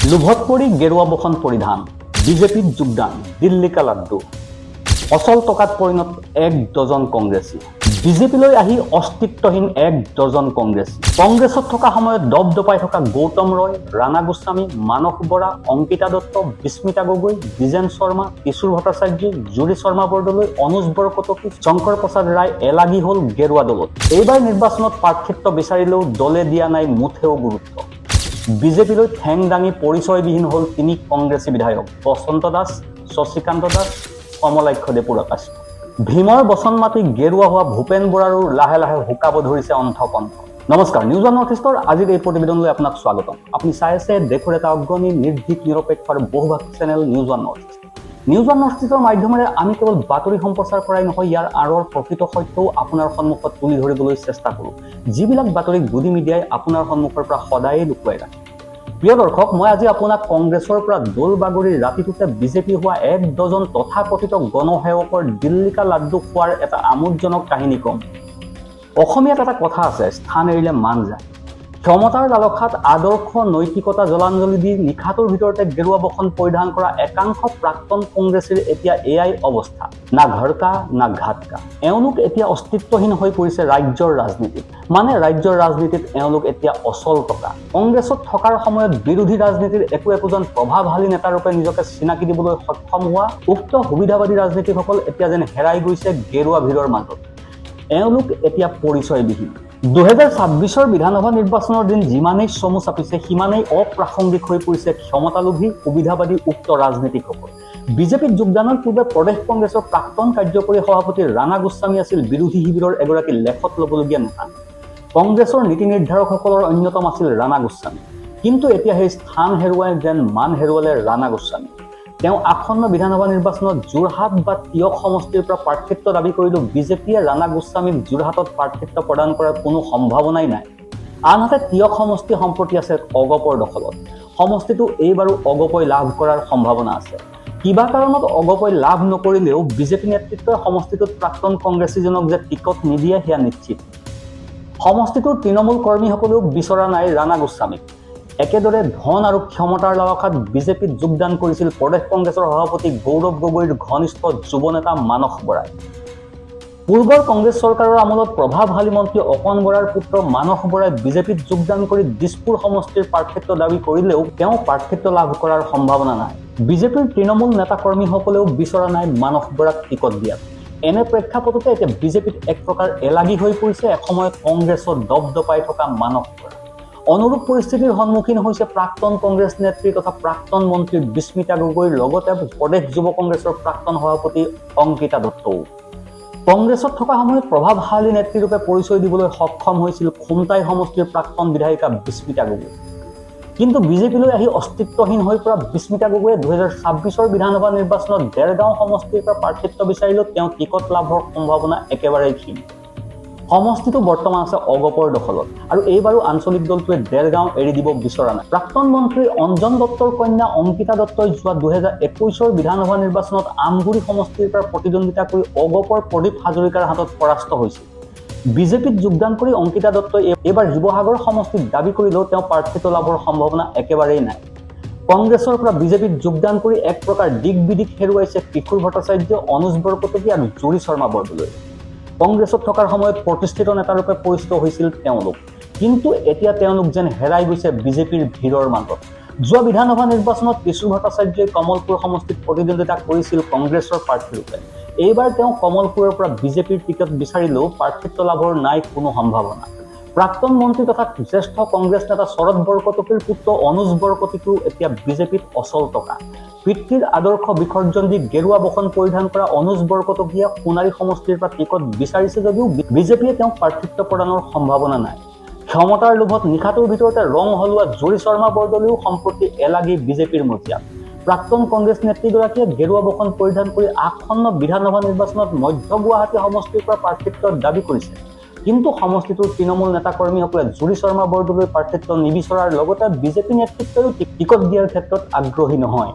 লোভত পৰি গেৰুৱা বসন পৰিধান, বিজেপিত যোগদান, দিল্লী কা লাড্ডু। অচল টকাত পৰিণত 1 ডজন কংগ্ৰেছী। বিজেপিলৈ আহি অস্তিত্বহীন 1 ডজন কংগ্ৰেছী। কংগ্ৰেছত থকা সময়ত দপদপাই থকা গৌতম ৰয়, ৰাণা গোস্বামী, মানস বৰা, অংকিতা দত্ত, বিস্মিতা গগৈ, দ্বিজেন শৰ্মা, কিশোৰ ভট্টাচাৰ্য, জুৰি শৰ্মা বৰদলৈ, অনুজ বৰকটকী, শংকৰ প্ৰসাদ ৰায় এলাগী হ'ল গেৰুৱা দলত। এইবাৰ নিৰ্বাচনত প্ৰাৰ্থিত্ব বিচাৰিলেও দলে দিয়া নাই মুঠেও গুৰুত্ব। বিজেপিলৈ ঠেং দাঙি পৰিচয়বিহীন হ'ল 3 কংগ্ৰেছী বিধায়ক, বসন্ত দাস, শশীকান্ত দাস, কমলাক্ষ দেপুৰাকাশ। ভীমৰ বচন মাতি গেৰুৱা হোৱা ভূপেন বৰাৰো লাহে লাহে শুকাব ধৰিছে অন্থকণ্ঠ। নমস্কাৰ, নিউজ ওৱান নৰ্থ ইষ্টৰ আজিৰ এই প্ৰতিবেদনলৈ আপোনাক স্বাগতম। আপুনি চাই আছে দেশৰ এটা অগ্ৰণী নিৰ্ভীক নিৰপেক্ষ আৰু বহুভাষিক channel News One North East. News One North ইষ্টৰ মাধ্যমেৰে আমি কেৱল বাতৰি সম্প্ৰচাৰ কৰাই নহয়, ইয়াৰ আঁৰৰ প্ৰকৃত সত্যও আপোনাৰ সন্মুখত তুলি ধৰিবলৈ চেষ্টা কৰোঁ, যিবিলাক বাতৰি গুডি মিডিয়াই আপোনাৰ সন্মুখৰ পৰা সদায়ে লুকুৱাই ৰাখে। প্ৰিয় দৰ্শক, মই আজি আপোনাক কংগ্ৰেছৰ পৰা দোল বাগৰি ৰাতিটোতে বিজেপি হোৱা 1 ডজন তথাকথিত গণসেৱকৰ দিল্লী কা লাড্ডু খোৱাৰ এটা আমোদজনক কাহিনী কম। অসমীয়াত এটা কথা আছে, স্থান এৰিলে মান যায়। ক্ষমতাৰ লালসাত আদৰ্শ নৈতিকতা জলাঞ্জলি দি নিশাটোৰ ভিতৰতে গেৰুৱা বসন পৰিধান কৰা একাংশ প্ৰাক্তন কংগ্ৰেছীৰ এতিয়া এয়াই অৱস্থা। না ঘৰ কা না ঘাট কা। এওঁলোক এতিয়া অস্তিত্বহীন হৈ পৰিছে ৰাজ্যৰ ৰাজনীতিত। মানে ৰাজ্যৰ ৰাজনীতিত এওঁলোক এতিয়া অচল টকা। কংগ্ৰেছত থকাৰ সময়ত বিৰোধী ৰাজনীতিৰ একোজন প্ৰভাৱশালী নেতাৰূপে নিজকে চিনাকি দিবলৈ সক্ষম হোৱা উক্ত সুবিধাবাদী ৰাজনীতিকসকল এতিয়া যেন হেৰাই গৈছে গেৰুৱা ভিৰৰ মাজত। এওঁলোক এতিয়া পৰিচয়বিহীন। 2026 বিধানসভা নিৰ্বাচনৰ দিন যিমানেই চমু চাপিছে, সিমানেই অপ্ৰাসংগিক হৈ পৰিছে ক্ষমতালোভী সুবিধাবাদী উক্ত ৰাজনীতিকসকল। বিজেপিত যোগদানৰ পূৰ্বে প্ৰদেশ কংগ্ৰেছৰ প্ৰাক্তন কাৰ্যকৰী সভাপতি ৰাণা গোস্বামী আছিল বিৰোধী শিবিৰৰ এগৰাকী লেখত ল'বলগীয়া নেতা। কংগ্ৰেছৰ নীতি নিৰ্ধাৰকসকলৰ অন্যতম আছিল ৰাণা গোস্বামী। কিন্তু এতিয়া সেই স্থান হেৰুৱাই যেন মান হেৰুৱালে ৰাণা গোস্বামী। তেওঁ আসন্ন বিধানসভা নিৰ্বাচনত যোৰহাট বা তিয়ক সমষ্টিৰ পৰা প্ৰাৰ্থিত্ব দাবী কৰিলেও বিজেপিয়ে ৰাণা গোস্বামীক যোৰহাটত প্ৰাৰ্থিত্ব প্ৰদান কৰাৰ কোনো সম্ভাৱনাই নাই। আনহাতে তিয়ক সমষ্টি সম্প্ৰতি আছে অগপৰ দখলত। সমষ্টিটো এইবাৰো অগপই লাভ কৰাৰ সম্ভাৱনা আছে। কিবা কাৰণত অগপই লাভ নকৰিলেও বিজেপি নেতৃত্বই সমষ্টিটোত প্ৰাক্তন কংগ্ৰেছীজনক যে টিকট নিদিয়ে সেয়া নিশ্চিত। সমষ্টিটোৰ তৃণমূল কৰ্মীসকলেও বিচৰা নাই ৰাণা গোস্বামীক। একেদৰে ধন আৰু ক্ষমতাৰ লালসাত বিজেপিত যোগদান কৰিছিল প্ৰদেশ কংগ্ৰেছৰ সভাপতি গৌৰৱ গগৈৰ ঘনিষ্ঠ যুৱ নেতা মানস বৰাই। পূৰ্বৰ কংগ্ৰেছ চৰকাৰৰ আমোলত প্ৰভাৱশালী মন্ত্ৰী অকণ বৰাৰ পুত্ৰ মানস বৰাই বিজেপিত যোগদান কৰি দিছপুৰ সমষ্টিৰ প্ৰাৰ্থিত্ব দাবী কৰিলেও তেওঁ প্ৰাৰ্থিত্ব লাভ কৰাৰ সম্ভাৱনা নাই। বিজেপিৰ তৃণমূল নেতা কৰ্মীসকলেও বিচৰা নাই মানস বৰাক টিকট দিয়াত। এনে প্ৰেক্ষাপটতে এতিয়া বিজেপিত এক প্ৰকাৰ এলাগী হৈ পৰিছে এসময়ত কংগ্ৰেছত দপদপাই থকা মানস বৰা। অনুৰূপ পৰিস্থিতিৰ সন্মুখীন হৈছে প্ৰাক্তন কংগ্ৰেছ নেত্ৰী তথা প্ৰাক্তন মন্ত্ৰী বিস্মিতা গগৈৰ লগতে প্ৰদেশ যুৱ কংগ্ৰেছৰ প্ৰাক্তন সভাপতি অংকিতা দত্তও। কংগ্ৰেছত থকা সময়ত প্ৰভাৱশালী নেত্ৰীৰূপে পৰিচয় দিবলৈ সক্ষম হৈছিল খুমটাই সমষ্টিৰ প্ৰাক্তন বিধায়িকা বিস্মিতা গগৈ। কিন্তু বিজেপিলৈ আহি অস্তিত্বহীন হৈ পৰা বিস্মিতা গগৈয়ে 2026 বিধানসভা নিৰ্বাচনত দেৰগাঁও সমষ্টিৰ পৰা প্ৰাৰ্থিত্ব বিচাৰিলেও তেওঁ টিকট লাভৰ সম্ভাৱনা একেবাৰেই ক্ষীণ। সমষ্টিটো বৰ্তমান আছে অগপৰ দখলত আৰু এইবাৰো আঞ্চলিক দলটোৱে দেৰগাঁও এৰি দিব বিচৰা নাই। প্ৰাক্তন মন্ত্ৰী অঞ্জন দত্তৰ কন্যা অংকিতা দত্তই যোৱা 2021 বিধানসভা নিৰ্বাচনত আমগুৰি সমষ্টিৰ পৰা প্ৰতিদ্বন্দ্বিতা কৰি অগপৰ প্ৰদীপ হাজৰিকাৰ হাতত পৰাস্ত হৈছিল। বিজেপিত যোগদান কৰি অংকিতা দত্তই এইবাৰ শিৱসাগৰ সমষ্টিত দাবী কৰিলেও তেওঁ প্ৰাৰ্থিত্ব লাভৰ সম্ভাৱনা একেবাৰেই নাই। কংগ্ৰেছৰ পৰা বিজেপিত যোগদান কৰি এক প্ৰকাৰ দিক বিদিক হেৰুৱাইছে কিশোৰ ভট্টাচাৰ্য, অনুজ বৰকটকী আৰু জুৰি শৰ্মা বৰদলৈ। কংগ্ৰেছত থকাৰ সময়ত প্ৰতিষ্ঠিত নেতাৰূপে পৰিচিত হৈছিল তেওঁলোক, কিন্তু এতিয়া তেওঁলোক যেন হেৰাই গৈছে বিজেপিৰ ভিৰৰ মাজত। যোৱা বিধানসভা নিৰ্বাচনত কিশোৰ ভট্টাচাৰ্যই কমলপুৰ সমষ্টিত প্ৰতিদ্বন্দ্বিতা কৰিছিল কংগ্ৰেছৰ প্ৰাৰ্থীৰূপে। এইবাৰ তেওঁ কমলপুৰৰ পৰা বিজেপিৰ টিকট বিচাৰিলেও প্ৰাৰ্থিত্ব লাভৰ নাই কোনো সম্ভাৱনা। প্ৰাক্তন মন্ত্ৰী তথা জ্যেষ্ঠ কংগ্ৰেছ নেতা শৰদ বৰকটকীৰ পুত্ৰ অনুজ বৰকটকীও এতিয়া বিজেপিত অচল টকা। পিতৃৰ আদৰ্শ বিসৰ্জন দি গেৰুৱা বসন পৰিধান কৰা অনুজ বৰকটকীয়ে সোণাৰী সমষ্টিৰ পৰা টিকট বিচাৰিছে যদিও বিজেপিয়ে তেওঁক প্ৰাৰ্থিত্ব প্ৰদানৰ সম্ভাৱনা নাই। ক্ষমতাৰ লোভত নিশাটোৰ ভিতৰতে ৰং হলোৱা জুৰি শৰ্মা বৰদলৈও সম্প্ৰতি এলাগী বিজেপিৰ মজিয়াত। প্ৰাক্তন কংগ্ৰেছ নেত্ৰীগৰাকীয়ে গেৰুৱা বসন পৰিধান কৰি আসন্ন বিধানসভা নিৰ্বাচনত মধ্য গুৱাহাটী সমষ্টিৰ পৰা প্ৰাৰ্থিত্ব দাবী কৰিছে। কিন্তু সমষ্টিটোৰ তৃণমূল নেতা কৰ্মীসকলে জুৰি শৰ্মা বৰদলৈ প্ৰাৰ্থিত্ব নিবিচৰাৰ লগতে বিজেপি নেতৃত্বইও টিকট দিয়াৰ ক্ষেত্ৰত আগ্ৰহী নহয়।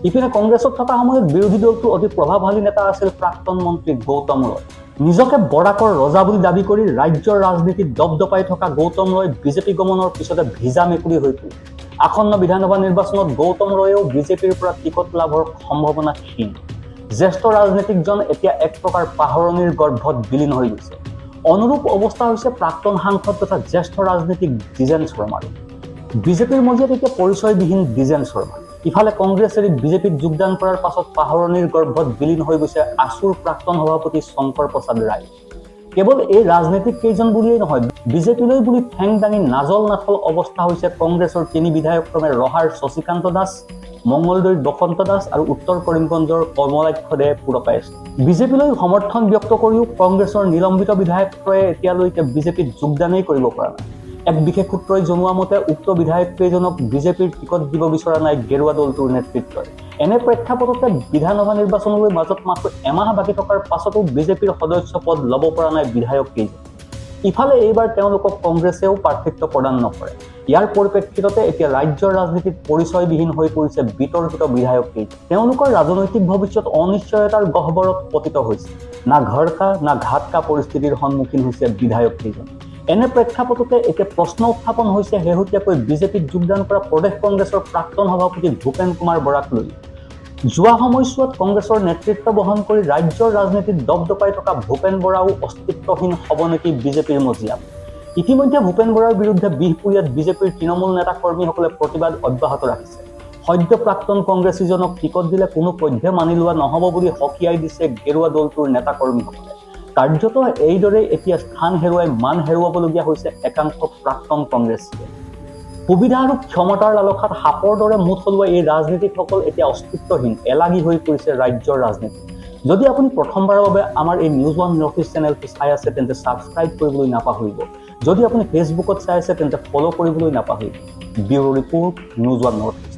ইপিনে কংগ্ৰেছত থকা সময়ত বিৰোধী দলটোৰ অতি প্ৰভাৱশালী নেতা আছিল প্ৰাক্তন মন্ত্ৰী গৌতম ৰয়। নিজকে বৰাকৰ ৰজা বুলি দাবী কৰি ৰাজ্যৰ ৰাজনীতিত দপদপাই থকা গৌতম ৰয় বিজেপি গমনৰ পিছতে ভিজা মেকুৰী হৈ পৰিল। আসন্ন বিধানসভা নিৰ্বাচনত গৌতম ৰয়েও বিজেপিৰ পৰা টিকট লাভৰ সম্ভাৱনা ক্ষীণ। জ্যেষ্ঠ ৰাজনীতিকজন এতিয়া এক প্ৰকাৰ পাহৰণিৰ গৰ্ভত বিলীন হৈ গৈছে। অনুৰূপ অৱস্থা হৈছে প্ৰাক্তন সাংসদ তথা জ্যেষ্ঠ ৰাজনীতিক দ্বিজেন শৰ্মাৰ। বিজেপিৰ মজিয়াত এতিয়া পৰিচয়বিহীন দ্বিজেন শৰ্মা। ইফালে কংগ্ৰেছ এৰি বিজেপিত যোগদান কৰাৰ পাছত পাহৰণিৰ গৰ্ভত বিলীন হৈ গৈছে আছুৰ প্ৰাক্তন সভাপতি শংকৰ প্ৰসাদ ৰায়। কেৱল এই ৰাজনীতিক কেইজন বুলিয়েই নহয়, বিজেপিলৈ বুলি ঠেং দাঙি নাজল নাথল অৱস্থা হৈছে কংগ্ৰেছৰ 3 বিধায়ক ক্ৰমে ৰহাৰ শশীকান্ত দাস, মঙ্গলদৈৰ বসন্ত দাস আৰু উত্তৰ কৰিমগঞ্জৰ কমলাক্ষ দে পুৰকায়স্থ। বিজেপিলৈ সমৰ্থন ব্যক্ত কৰিও কংগ্ৰেছৰ নিলম্বিত বিধায়কত্ৰয়ে এতিয়ালৈকে বিজেপিত যোগদানেই কৰিব পৰা নাই। এক বিশেষ সূত্ৰই জনোৱা মতে উক্ত বিধায়ককেইজনক বিজেপিৰ টিকট দিব বিচৰা নাই গেৰুৱা দলটোৰ নেতৃত্বই। এনে প্ৰেক্ষাপটতে বিধানসভা নিৰ্বাচনলৈ মাজত মাত্ৰ এমাহ বাকী থকাৰ পাছতো বিজেপিৰ সদস্য পদ ল'ব পৰা নাই বিধায়ককেইজন। ইফালে এইবাৰ তেওঁলোকক কংগ্ৰেছেও প্ৰাৰ্থিত্ব প্ৰদান নকৰে। ইয়াৰ পৰিপ্ৰেক্ষিততে এতিয়া ৰাজ্যৰ ৰাজনীতিত পৰিচয়বিহীন হৈ পৰিছে বিতৰ্কিত বিধায়ককেইজন। তেওঁলোকৰ ৰাজনৈতিক ভৱিষ্যত অনিশ্চয়তাৰ গহ্বৰত পতিত হৈছে। না ঘৰ কা না ঘাট কা পৰিস্থিতিৰ সন্মুখীন হৈছে বিধায়ককেইজন। এনে প্ৰেক্ষাপটতে এতিয়া প্ৰশ্ন উত্থাপন হৈছে শেহতীয়াকৈ বিজেপিত যোগদান কৰা প্ৰদেশ কংগ্ৰেছৰ প্ৰাক্তন সভাপতি ভূপেন কুমাৰ বৰাক লৈ। যোৱা সময়ছোৱাত কংগ্ৰেছৰ নেতৃত্ব বহন কৰি ৰাজ্যৰ ৰাজনীতিত দপদপাই থকা ভূপেন বৰাও অস্তিত্বহীন হ'ব নেকি বিজেপিৰ মজিয়াত। ইতিমধ্যে ভূপেন বৰাৰ বিৰুদ্ধে বিহপুৰীয়াত বিজেপিৰ তৃণমূল নেতা কৰ্মীসকলে প্ৰতিবাদ অব্যাহত ৰাখিছে। সদ্য প্ৰাক্তন কংগ্ৰেছীজনক টিকট দিলে কোনো পধ্যে মানি লোৱা নহ'ব বুলি সকীয়াই দিছে গেৰুৱা দলটোৰ নেতা কৰ্মীসকলে। কাৰ্যত এইদৰে এতিয়া স্থান হেৰুৱাই মান হেৰুৱাবলগীয়া হৈছে একাংশ প্ৰাক্তন কংগ্ৰেছীয়ে। সুবিধা আৰু ক্ষমতাৰ লালসাত সাপৰ দৰে মুঠ চলোৱা এই ৰাজনীতিকসকল এতিয়া অস্তিত্বহীন, এলাগী হৈ পৰিছে ৰাজ্যৰ ৰাজনীতি। যদি আপুনি প্ৰথমবাৰৰ বাবে আমাৰ এই নিউজ ওৱান নৰ্থ ইষ্ট চেনেলটো চাই আছে তেন্তে ছাবস্ক্ৰাইব কৰিবলৈ নাপাহৰিব। যদি আপুনি ফেচবুকত চাই আছে তেন্তে ফ'ল' কৰিবলৈ নাপাহৰিব। Bureau report, news One North east.